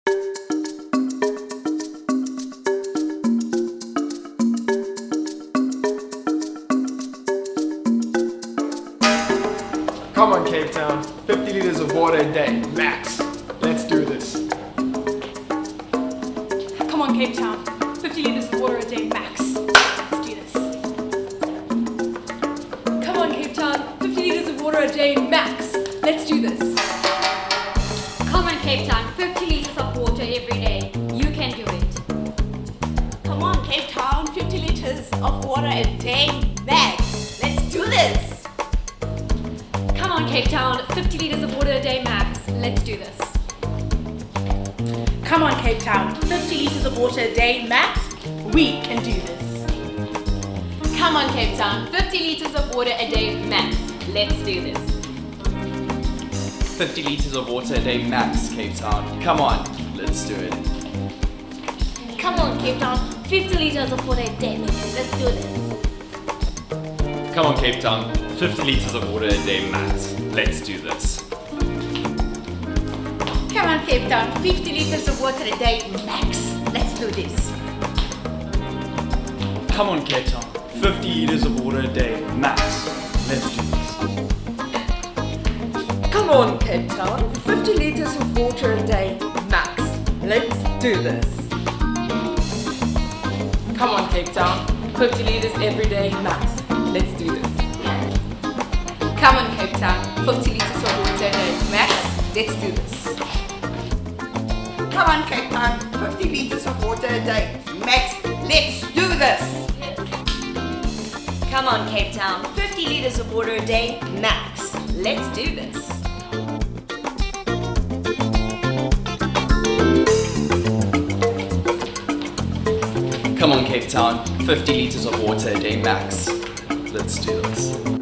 Come on, Cape Town. 50 liters of water a day, max. Let's do this. Come on, Cape Town. 50 liters of water a day, max. Let's do this. Come on, Cape Town. 50 liters of water a day, max. Let's do this. Come on, Cape Town. 50 liters of water every day. You can do it. Come on, Cape Town, 50 liters of water a day, max. Let's do this. Come on, Cape Town. 50 liters of water a day, max. Let's do this. Come on, Cape Town. 50 liters of water a day, max. We can do this. Come on, Cape Town. 50 liters of water a day, max. Let's do this. 50 liters of water a day max, Cape Town. Come on, let's do it. Come on, Cape Town. 50 liters of water a day, max. Let's do this. Come on, Cape Town. 50 liters of water a day max. Let's do this. Come on, Cape Town, 50 liters of water a day, max. Let's do this. Come on, Cape Town. 50 liters of water a day max. Let's do this. Come on, Cape Town. 50 liters of water a day, max. Let's do this. Come on, Cape Town. 50 liters every day, max. Let's do this. Come on, Cape Town. 50 liters of water a day, max. Let's do this. Come on, Cape Town, 50 liters of water a day, max. Let's do this. Come on, Cape Town. 50 liters of water a day, max. Let's do this. Come on, Cape Town. 50 liters of water a day max. Let's do this.